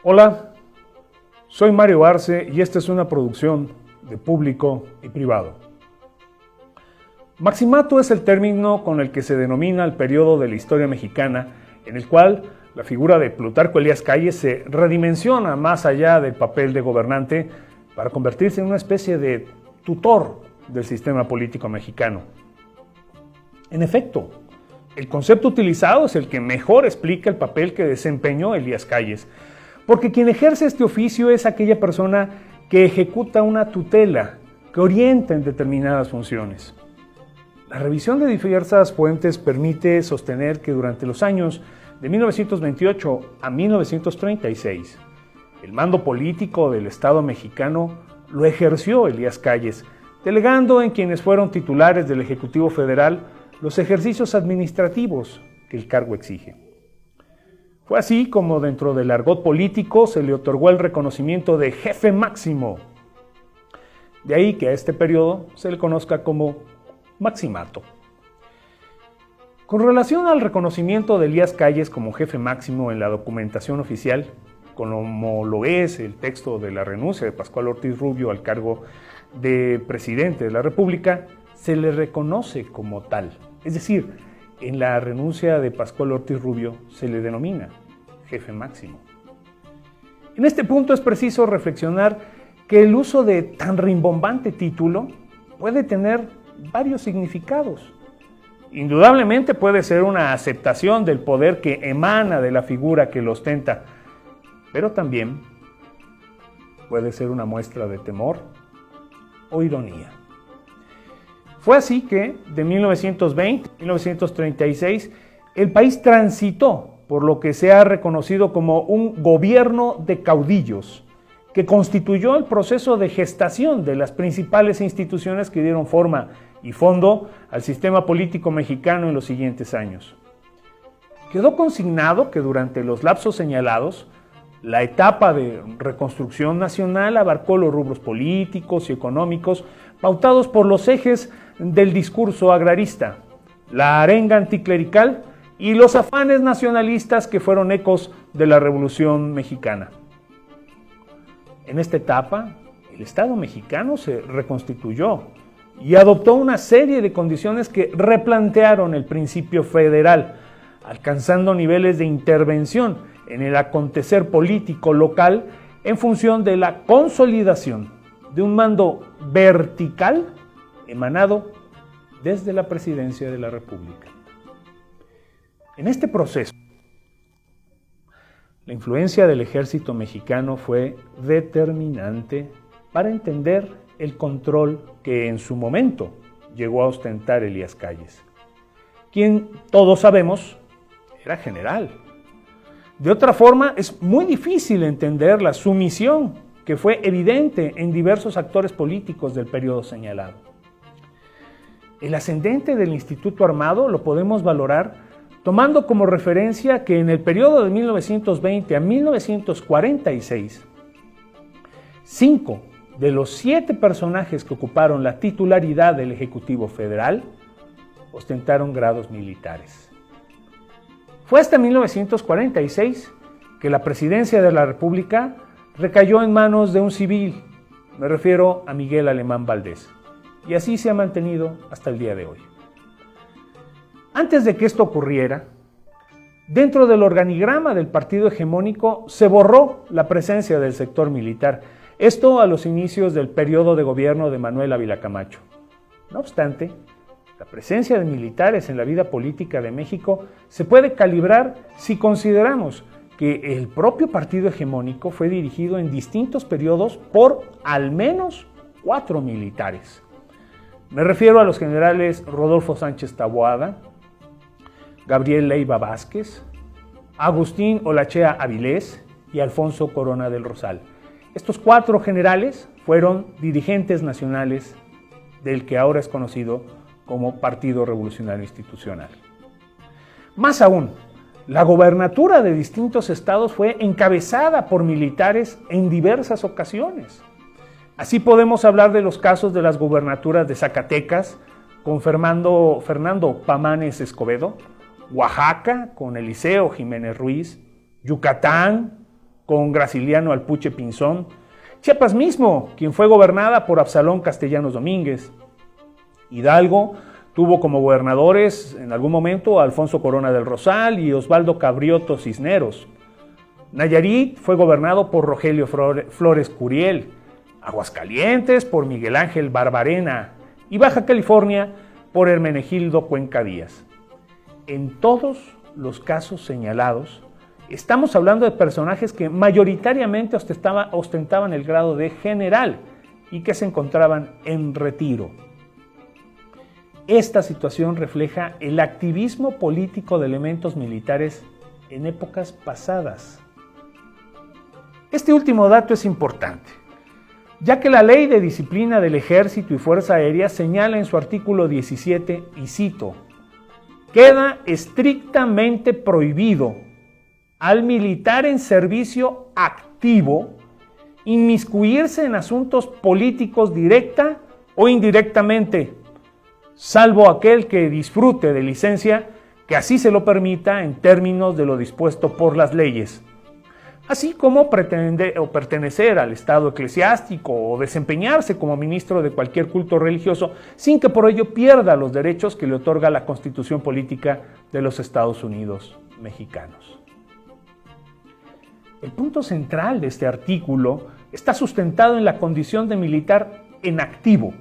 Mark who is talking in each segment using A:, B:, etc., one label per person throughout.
A: Hola, soy Mario Arce y esta es una producción de Público y Privado. Maximato es el término con el que se denomina el periodo de la historia mexicana en el cual la figura de Plutarco Elías Calles se redimensiona más allá del papel de gobernante para convertirse en una especie de tutor del sistema político mexicano. En efecto, el concepto utilizado es el que mejor explica el papel que desempeñó Elías Calles, porque quien ejerce este oficio es aquella persona que ejecuta una tutela, que orienta en determinadas funciones. La revisión de diversas fuentes permite sostener que durante los años de 1928 a 1936, el mando político del Estado mexicano lo ejerció Elías Calles, delegando en quienes fueron titulares del Ejecutivo Federal los ejercicios administrativos que el cargo exige. Fue así como dentro del argot político se le otorgó el reconocimiento de jefe máximo. De ahí que a este periodo se le conozca como Maximato. Con relación al reconocimiento de Elías Calles como jefe máximo en la documentación oficial, como lo es el texto de la renuncia de Pascual Ortiz Rubio al cargo de presidente de la República, se le reconoce como tal. Es decir, en la renuncia de Pascual Ortiz Rubio se le denomina jefe máximo. En este punto es preciso reflexionar que el uso de tan rimbombante título puede tener varios significados. Indudablemente puede ser una aceptación del poder que emana de la figura que lo ostenta, pero también puede ser una muestra de temor o ironía. Fue así que, de 1920 a 1936, el país transitó por lo que se ha reconocido como un gobierno de caudillos, que constituyó el proceso de gestación de las principales instituciones que dieron forma y fondo al sistema político mexicano en los siguientes años. Quedó consignado que durante los lapsos señalados, la etapa de reconstrucción nacional abarcó los rubros políticos y económicos pautados por los ejes del discurso agrarista, la arenga anticlerical y los afanes nacionalistas que fueron ecos de la Revolución Mexicana. En esta etapa, el Estado mexicano se reconstituyó y adoptó una serie de condiciones que replantearon el principio federal, alcanzando niveles de intervención en el acontecer político local en función de la consolidación de un mando vertical emanado desde la Presidencia de la República. En este proceso, la influencia del ejército mexicano fue determinante para entender el control que en su momento llegó a ostentar Elías Calles, quien todos sabemos era general. De otra forma, es muy difícil entender la sumisión que fue evidente en diversos actores políticos del periodo señalado. El ascendente del Instituto Armado lo podemos valorar tomando como referencia que en el periodo de 1920 a 1946, 5 de los 7 personajes que ocuparon la titularidad del Ejecutivo Federal ostentaron grados militares. Fue hasta 1946 que la presidencia de la República recayó en manos de un civil, me refiero a Miguel Alemán Valdés, y así se ha mantenido hasta el día de hoy. Antes de que esto ocurriera, dentro del organigrama del partido hegemónico se borró la presencia del sector militar, esto a los inicios del periodo de gobierno de Manuel Ávila Camacho. No obstante, la presencia de militares en la vida política de México se puede calibrar si consideramos que el propio partido hegemónico fue dirigido en distintos periodos por al menos 4 militares. Me refiero a los generales Rodolfo Sánchez Taboada, Gabriel Leiva Vázquez, Agustín Olachea Avilés y Alfonso Corona del Rosal. Estos 4 generales fueron dirigentes nacionales del que ahora es conocido como Partido Revolucionario Institucional. Más aún, la gobernatura de distintos estados fue encabezada por militares en diversas ocasiones. Así podemos hablar de los casos de las gubernaturas de Zacatecas con Fernando Pamanes Escobedo, Oaxaca con Eliseo Jiménez Ruiz, Yucatán con Graciliano Alpuche Pinzón, Chiapas mismo, quien fue gobernada por Absalón Castellanos Domínguez. Hidalgo tuvo como gobernadores en algún momento a Alfonso Corona del Rosal y Osvaldo Cabrioto Cisneros. Nayarit fue gobernado por Rogelio Flores Curiel, Aguascalientes por Miguel Ángel Barbarena y Baja California por Hermenegildo Cuenca Díaz. En todos los casos señalados, estamos hablando de personajes que mayoritariamente ostentaban el grado de general y que se encontraban en retiro. Esta situación refleja el activismo político de elementos militares en épocas pasadas. Este último dato es importante, ya que la Ley de Disciplina del Ejército y Fuerza Aérea señala en su artículo 17, y cito, queda estrictamente prohibido al militar en servicio activo inmiscuirse en asuntos políticos directa o indirectamente, salvo aquel que disfrute de licencia que así se lo permita en términos de lo dispuesto por las leyes, así como pertenecer al estado eclesiástico o desempeñarse como ministro de cualquier culto religioso sin que por ello pierda los derechos que le otorga la Constitución Política de los Estados Unidos mexicanos. El punto central de este artículo está sustentado en la condición de militar en activo,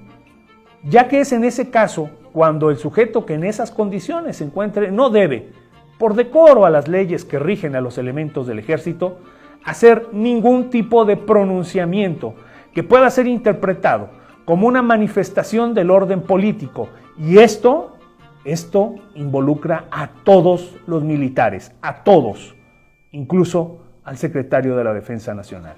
A: ya que es en ese caso cuando el sujeto que en esas condiciones se encuentre no debe, por decoro a las leyes que rigen a los elementos del ejército, hacer ningún tipo de pronunciamiento que pueda ser interpretado como una manifestación del orden político. Y esto involucra a todos los militares, a todos, incluso al secretario de la Defensa Nacional.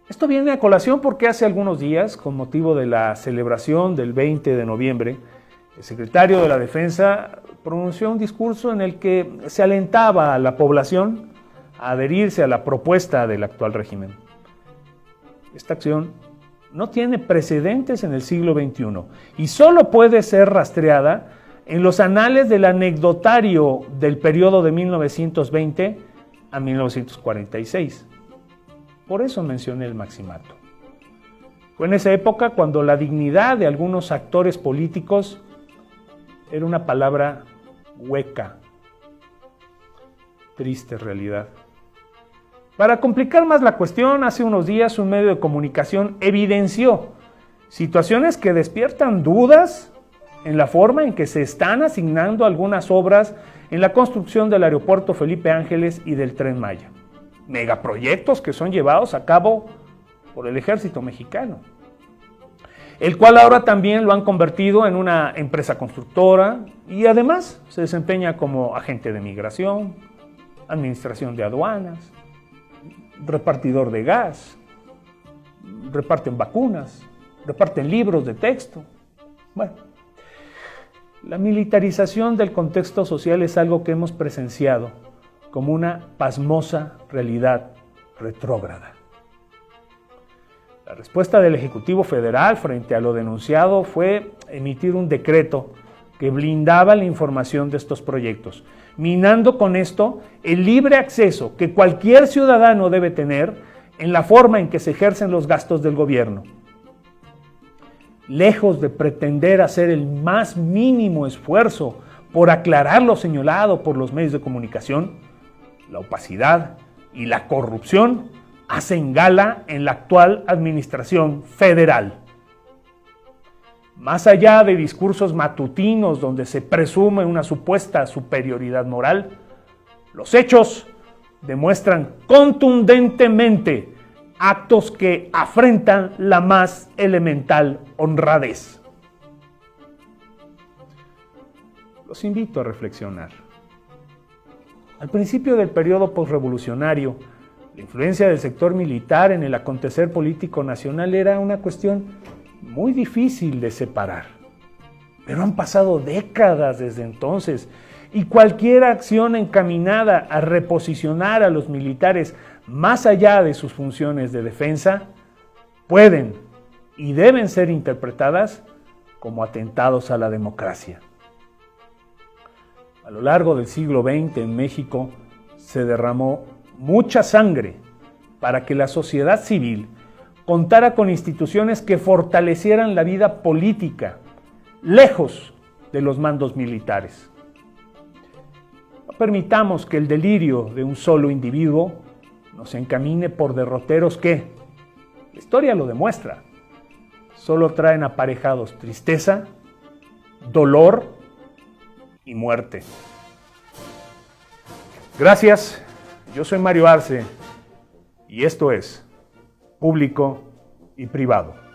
A: Esto viene a colación porque hace algunos días, con motivo de la celebración del 20 de noviembre, el secretario de la Defensa pronunció un discurso en el que se alentaba a la población a adherirse a la propuesta del actual régimen. Esta acción no tiene precedentes en el siglo XXI y solo puede ser rastreada en los anales del anecdotario del periodo de 1920 a 1946. Por eso mencioné el maximato. Fue en esa época cuando la dignidad de algunos actores políticos era una palabra hueca. Triste realidad. Para complicar más la cuestión, hace unos días un medio de comunicación evidenció situaciones que despiertan dudas en la forma en que se están asignando algunas obras en la construcción del aeropuerto Felipe Ángeles y del Tren Maya. Megaproyectos que son llevados a cabo por el ejército mexicano, el cual ahora también lo han convertido en una empresa constructora y además se desempeña como agente de migración, administración de aduanas, repartidor de gas, reparten vacunas, reparten libros de texto. Bueno, la militarización del contexto social es algo que hemos presenciado como una pasmosa realidad retrógrada. La respuesta del Ejecutivo Federal frente a lo denunciado fue emitir un decreto que blindaba la información de estos proyectos, minando con esto el libre acceso que cualquier ciudadano debe tener en la forma en que se ejercen los gastos del gobierno. Lejos de pretender hacer el más mínimo esfuerzo por aclarar lo señalado por los medios de comunicación, la opacidad y la corrupción hacen gala en la actual administración federal. Más allá de discursos matutinos donde se presume una supuesta superioridad moral, los hechos demuestran contundentemente actos que afrentan la más elemental honradez. Los invito a reflexionar. Al principio del periodo posrevolucionario, la influencia del sector militar en el acontecer político nacional era una cuestión muy difícil de separar. Pero han pasado décadas desde entonces y cualquier acción encaminada a reposicionar a los militares más allá de sus funciones de defensa pueden y deben ser interpretadas como atentados a la democracia. A lo largo del siglo XX en México se derramó mucha sangre para que la sociedad civil contara con instituciones que fortalecieran la vida política, lejos de los mandos militares. No permitamos que el delirio de un solo individuo nos encamine por derroteros que, la historia lo demuestra, solo traen aparejados tristeza, dolor y muerte. Gracias, yo soy Mario Arce y esto es Público y Privado.